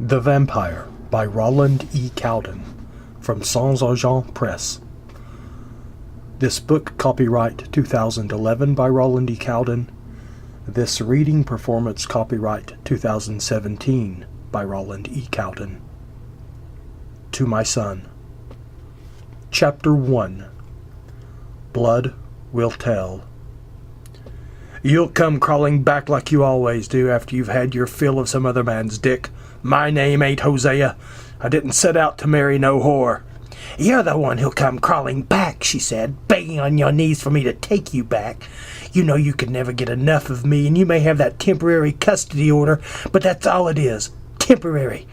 The Vampire by Roland E. Cowden from Sans Argent Press. This book copyright 2011 by Roland E. Cowden. This reading performance copyright 2017 by Roland E. Cowden. To my son. Chapter 1. Blood Will Tell. You'll come crawling back like you always do after you've had your fill of some other man's dick. My name ain't Hosea. I didn't set out to marry no whore. You're the one who'll come crawling back, she said, begging on your knees for me to take you back. You know you can never get enough of me, and you may have that temporary custody order, but that's all it is. Temporary.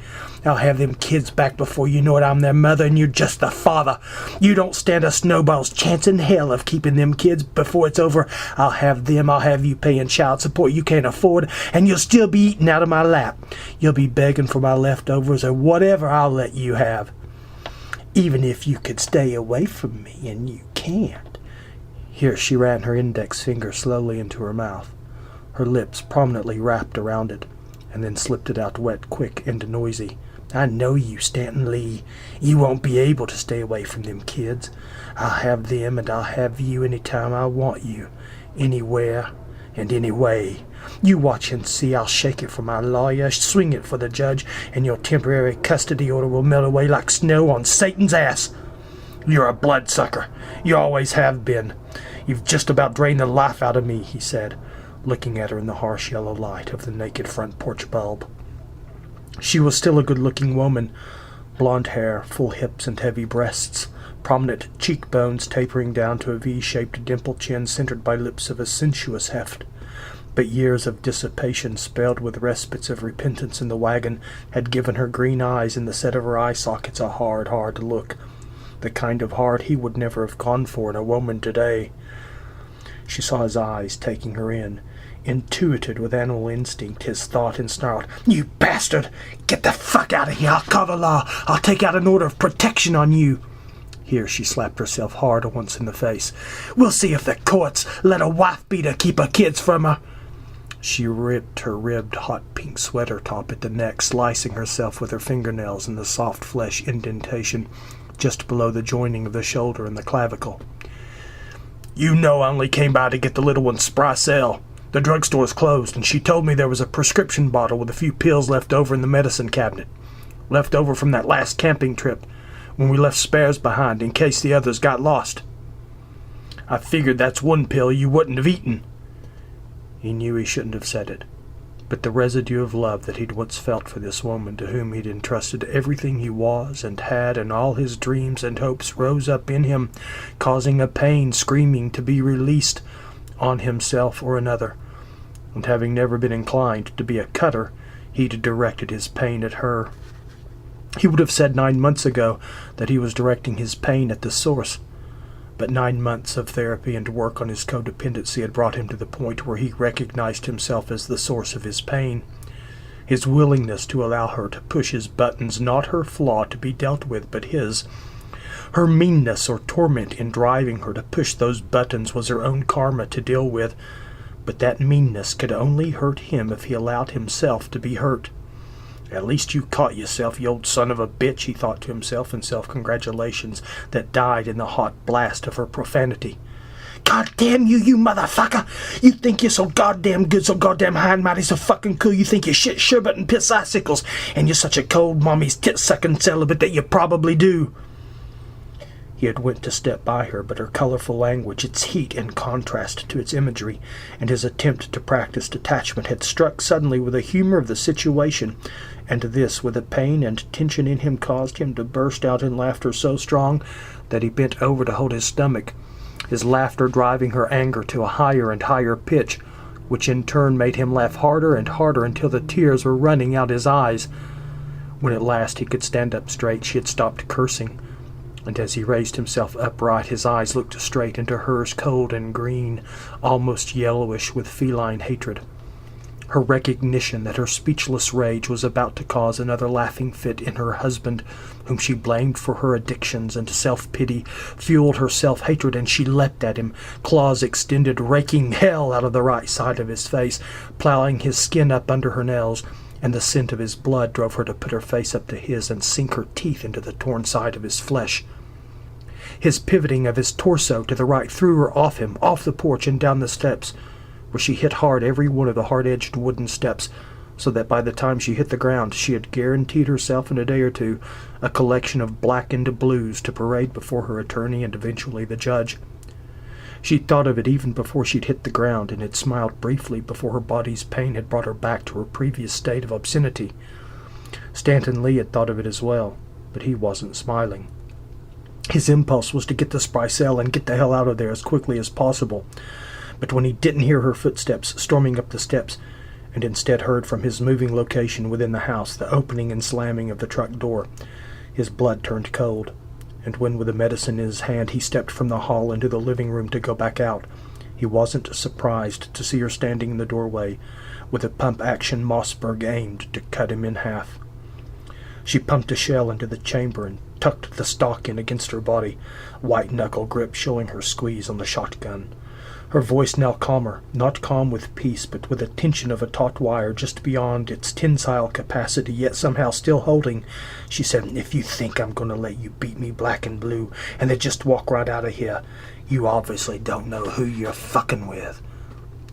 I'll have them kids back before you know it. I'm their mother, and you're just the father. You don't stand a snowball's chance in hell of keeping them kids before it's over. I'll have them. I'll have you paying child support you can't afford, and you'll still be eating out of my lap. You'll be begging for my leftovers or whatever I'll let you have. Even if you could stay away from me, and you can't. Here she ran her index finger slowly into her mouth, her lips prominently wrapped around it, and then slipped it out wet, quick, and noisy. I know you, Stanton Lee. You won't be able to stay away from them kids. I'll have them, and I'll have you any time I want you, anywhere and anyway. You watch and see. I'll shake it for my lawyer, swing it for the judge, and your temporary custody order will melt away like snow on Satan's ass. You're a bloodsucker. You always have been. You've just about drained the life out of me, he said, looking at her in the harsh yellow light of the naked front porch bulb. She was still a good-looking woman, blonde hair, full hips and heavy breasts, prominent cheekbones tapering down to a V-shaped dimpled chin centered by lips of a sensuous heft. But years of dissipation, spelled with respites of repentance in the wagon, had given her green eyes in the set of her eye sockets a hard look, the kind of hard he would never have gone for in a woman today. She saw his eyes taking her in, intuited with animal instinct his thought, and snarled, "You bastard! Get the fuck out of here! I'll call the law! I'll take out an order of protection on you!" Here she slapped herself hard once in the face. "We'll see if the courts let a wife-beater keep her kids from her!" She ripped her ribbed hot pink sweater top at the neck, slicing herself with her fingernails in the soft flesh indentation just below the joining of the shoulder and the clavicle. "You know I only came by to get the little one's spry cell. The drugstore's closed, and she told me there was a prescription bottle with a few pills left over in the medicine cabinet. Left over from that last camping trip, when we left spares behind in case the others got lost. I figured that's one pill you wouldn't have eaten." He knew he shouldn't have said it, but the residue of love that he'd once felt for this woman to whom he'd entrusted everything he was and had and all his dreams and hopes rose up in him, causing a pain screaming to be released on himself or another, and having never been inclined to be a cutter, he'd directed his pain at her. He would have said 9 months ago that he was directing his pain at the source, but 9 months of therapy and work on his codependency had brought him to the point where he recognized himself as the source of his pain. His willingness to allow her to push his buttons, not her flaw to be dealt with, but his. Her meanness or torment in driving her to push those buttons was her own karma to deal with, but that meanness could only hurt him if he allowed himself to be hurt. "At least you caught yourself, you old son of a bitch," he thought to himself in self-congratulations that died in the hot blast of her profanity. "God damn you, you motherfucker! You think you're so goddamn good, so goddamn high and mighty, so fucking cool, you think you're shit sherbet and piss icicles, and you're such a cold mommy's tit-sucking celibate that you probably do." He had went to step by her, but her colorful language, its heat in contrast to its imagery, and his attempt to practice detachment had struck suddenly with the humor of the situation, and this, with the pain and tension in him, caused him to burst out in laughter so strong that he bent over to hold his stomach, his laughter driving her anger to a higher and higher pitch, which in turn made him laugh harder and harder until the tears were running out his eyes. When at last he could stand up straight, she had stopped cursing, and as he raised himself upright, his eyes looked straight into hers, cold and green, almost yellowish with feline hatred. Her recognition that her speechless rage was about to cause another laughing fit in her husband, whom she blamed for her addictions and self-pity, fueled her self-hatred, and she leapt at him, claws extended, raking hell out of the right side of his face, plowing his skin up under her nails, and the scent of his blood drove her to put her face up to his and sink her teeth into the torn side of his flesh. His pivoting of his torso to the right threw her off him, off the porch and down the steps, where she hit hard every one of the hard-edged wooden steps, so that by the time she hit the ground she had guaranteed herself in a day or two a collection of blackened blues to parade before her attorney and eventually the judge. She'd thought of it even before she'd hit the ground, and had smiled briefly before her body's pain had brought her back to her previous state of obscenity. Stanton Lee had thought of it as well, but he wasn't smiling. His impulse was to get the Sprycel and get the hell out of there as quickly as possible. But when he didn't hear her footsteps storming up the steps, and instead heard from his moving location within the house the opening and slamming of the truck door, his blood turned cold. And when with the medicine in his hand he stepped from the hall into the living room to go back out, he wasn't surprised to see her standing in the doorway with a pump-action Mossberg aimed to cut him in half. She pumped a shell into the chamber and tucked the stock in against her body, white-knuckle grip showing her squeeze on the shotgun. Her voice now calmer, not calm with peace, but with a tension of a taut wire just beyond its tensile capacity, yet somehow still holding. She said, "If you think I'm going to let you beat me black and blue and then just walk right out of here, you obviously don't know who you're fucking with."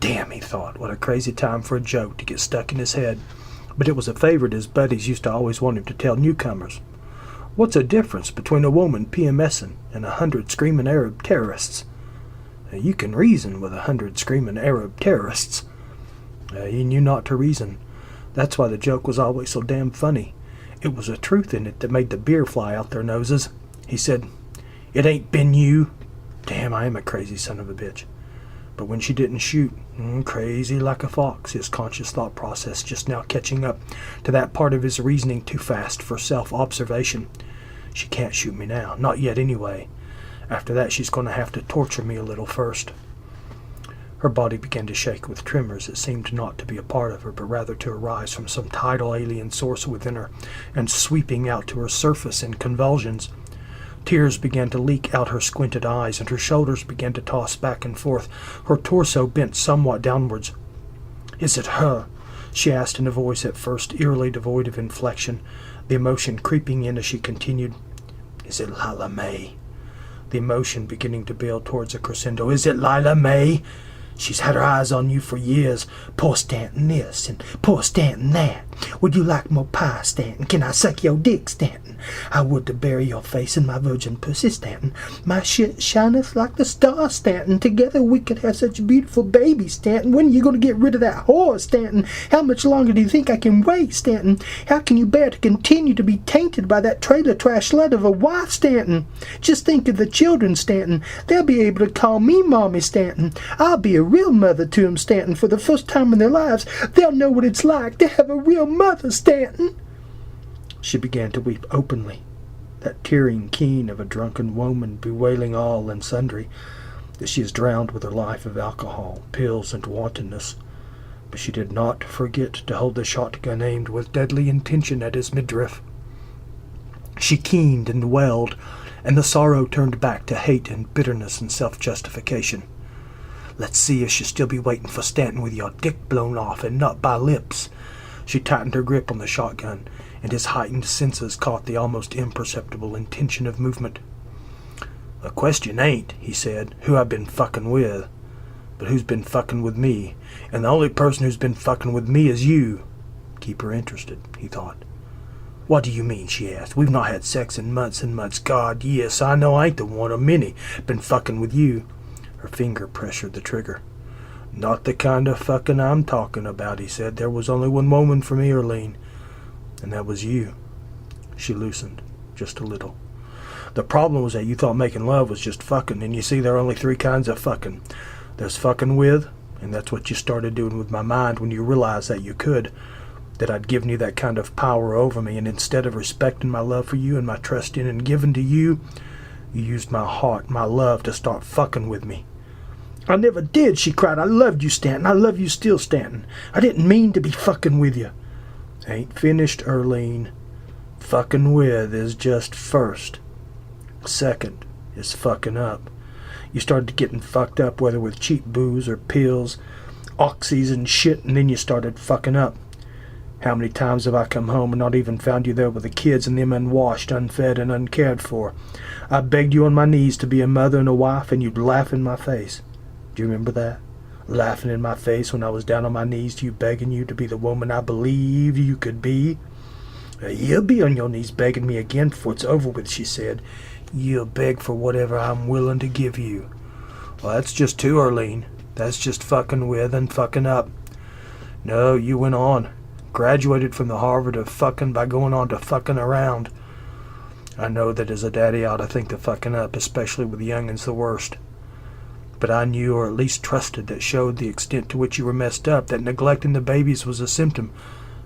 Damn, he thought, what a crazy time for a joke to get stuck in his head. But it was a favorite his buddies used to always want him to tell newcomers. What's the difference between a woman PMSing and 100 screaming Arab terrorists? You can reason with 100 screaming Arab terrorists. He knew not to reason. That's why the joke was always so damn funny. It was a truth in it that made the beer fly out their noses. He said, "It ain't been you." Damn, I am a crazy son of a bitch. But when she didn't shoot, crazy like a fox, his conscious thought process just now catching up to that part of his reasoning too fast for self-observation. She can't shoot me now, not yet anyway. After that, she's going to have to torture me a little first. Her body began to shake with tremors that seemed not to be a part of her, but rather to arise from some tidal alien source within her, and sweeping out to her surface in convulsions. Tears began to leak out her squinted eyes, and her shoulders began to toss back and forth. Her torso bent somewhat downwards. "Is it her?" she asked in a voice at first eerily devoid of inflection, the emotion creeping in as she continued. "Is it Lila May?" The emotion beginning to build towards a crescendo. "Is it Lila May? She's had her eyes on you for years. Poor Stanton this, and poor Stanton that. Would you like more pie, Stanton? Can I suck your dick, Stanton? I would to bury your face in my virgin pussy, Stanton. My shit shineth like the stars, Stanton. Together we could have such a beautiful baby, Stanton. When are you going to get rid of that whore, Stanton? How much longer do you think I can wait, Stanton? How can you bear to continue to be tainted by that trailer trash slut of a wife, Stanton? Just think of the children, Stanton. They'll be able to call me Mommy, Stanton. I'll be a real mother to them, Stanton. For the first time in their lives, they'll know what it's like to have a real mother, Stanton." She began to weep openly, that tearing keen of a drunken woman bewailing all and sundry, that she is drowned with her life of alcohol, pills, and wantonness. But she did not forget to hold the shotgun aimed with deadly intention at his midriff. She keened and wailed, and the sorrow turned back to hate and bitterness and self-justification. Let's see if she'll still be waiting for Stanton with your dick blown off and not by lips. She tightened her grip on the shotgun, and his heightened senses caught the almost imperceptible intention of movement. "The question ain't," he said, "who I've been fucking with, but who's been fucking with me. And the only person who's been fucking with me is you." Keep her interested, he thought. "What do you mean?" she asked. "We've not had sex in months and months. God, yes, I know I ain't the one of many been fucking with you." Her finger pressured the trigger. "Not the kind of fucking I'm talking about," he said. "There was only one woman for me, Erlene, and that was you." She loosened, just a little. "The problem was that you thought making love was just fucking, and you see there are only 3 kinds of fucking. There's fucking with, and that's what you started doing with my mind when you realized that you could, that I'd given you that kind of power over me, and instead of respecting my love for you and my trust in and giving to you, you used my heart, my love, to start fucking with me." "I never did," she cried. "I loved you, Stanton. I love you still, Stanton. I didn't mean to be fucking with you." "Ain't finished, Erlene. Fucking with is just first. Second is fucking up. You started getting fucked up, whether with cheap booze or pills, oxys and shit, and then you started fucking up. How many times have I come home and not even found you there with the kids and them unwashed, unfed, and uncared for? I begged you on my knees to be a mother and a wife, and you'd laugh in my face. Do you remember that? Laughing in my face when I was down on my knees to you, begging you to be the woman I believed you could be. You'll be on your knees begging me again before it's over with, she said. You'll beg for whatever I'm willing to give you. Well, that's just too, Arlene. That's just fucking with and fucking up. No, you went on. Graduated from the Harvard of fucking by going on to fucking around. I know that as a daddy I ought to think the fucking up, especially with the youngins, the worst. But I knew, or at least trusted, that showed the extent to which you were messed up, that neglecting the babies was a symptom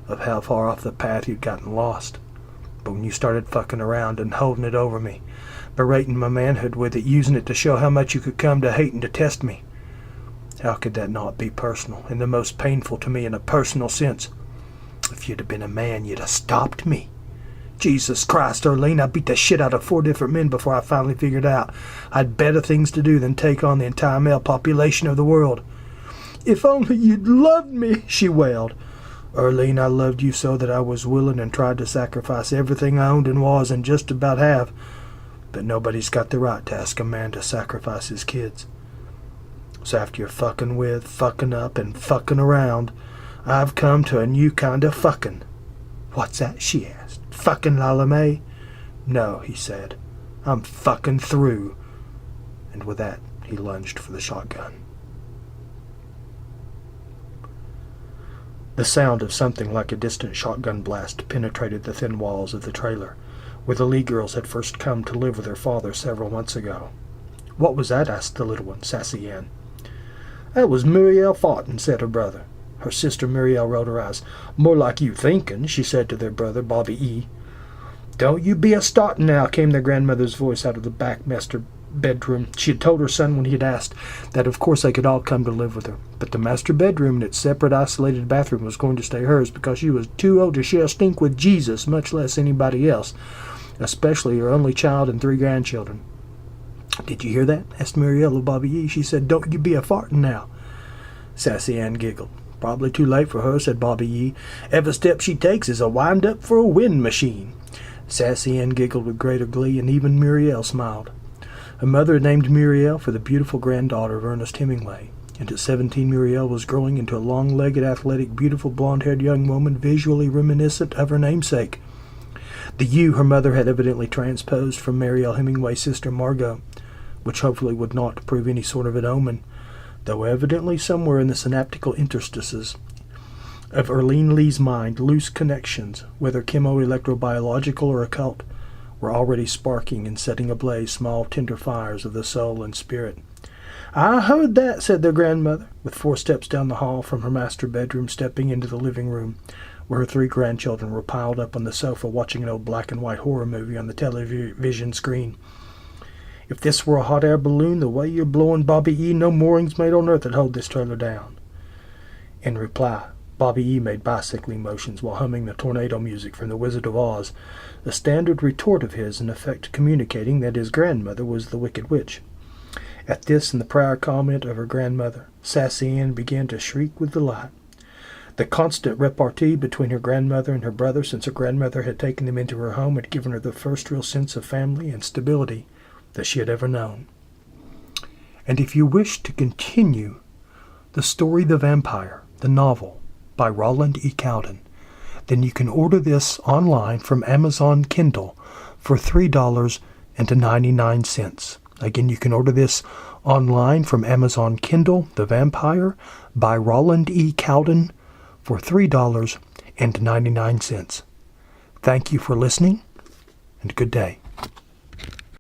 of how far off the path you'd gotten lost. But when you started fucking around and holding it over me, berating my manhood with it, using it to show how much you could come to hate and detest me, how could that not be personal, and the most painful to me in a personal sense? If you'd have been a man, you'd have stopped me. Jesus Christ, Arlene, I beat the shit out of 4 different men before I finally figured out I'd better things to do than take on the entire male population of the world. If only you'd loved me, she wailed. Arlene, I loved you so that I was willing and tried to sacrifice everything I owned and was, and just about have. But nobody's got the right to ask a man to sacrifice his kids. So after you're fucking with, fucking up, and fucking around, I've come to a new kind of fucking. What's that? She asked. Fucking Lalame? No, he said. I'm fucking through. And with that, he lunged for the shotgun. The sound of something like a distant shotgun blast penetrated the thin walls of the trailer, where the Lee girls had first come to live with their father several months ago. What was that? Asked the little one, Sassy Ann. That was Muriel Foughton, said her brother. Her sister Muriel rolled her eyes. More like you thinking, she said to their brother, Bobby E. Don't you be a startin' now, came their grandmother's voice out of the back master bedroom. She had told her son when he had asked that of course they could all come to live with her, but the master bedroom and its separate isolated bathroom was going to stay hers because she was too old to share a stink with Jesus, much less anybody else, especially her only child and 3 grandchildren. Did you hear that? Asked Muriel of Bobby E. She said, don't you be a fartin' now. Sassy Ann giggled. Probably too late for her, said Bobby E. Every step she takes is a wind-up for a wind machine. Sassy Ann giggled with greater glee, and even Muriel smiled. Her mother had named Muriel for the beautiful granddaughter of Ernest Hemingway, and at 17 Muriel was growing into a long-legged, athletic, beautiful, blonde-haired young woman visually reminiscent of her namesake. The U her mother had evidently transposed from Mariel Hemingway's sister Margot, which hopefully would not prove any sort of an omen, though evidently somewhere in the synaptical interstices of Arlene Lee's mind, loose connections, whether chemo-electrobiological or occult, were already sparking and setting ablaze small tender fires of the soul and spirit. I heard that, said their grandmother, with 4 steps down the hall from her master bedroom, stepping into the living room, where her 3 grandchildren were piled up on the sofa watching an old black-and-white horror movie on the television screen. If this were a hot air balloon, the way you're blowing, Bobby E., no moorings made on earth would hold this trailer down. In reply, Bobby E. made bicycling motions while humming the tornado music from The Wizard of Oz, a standard retort of his, in effect communicating that his grandmother was the Wicked Witch. At this and the prior comment of her grandmother, Sassy Ann began to shriek with delight. The constant repartee between her grandmother and her brother since her grandmother had taken them into her home had given her the first real sense of family and stability that she had ever known. And if you wish to continue the story The Vampire, the novel, by Roland E. Cowden, then you can order this online from Amazon Kindle for $3.99. Again, you can order this online from Amazon Kindle, The Vampire, by Roland E. Cowden, for $3.99. Thank you for listening, and good day.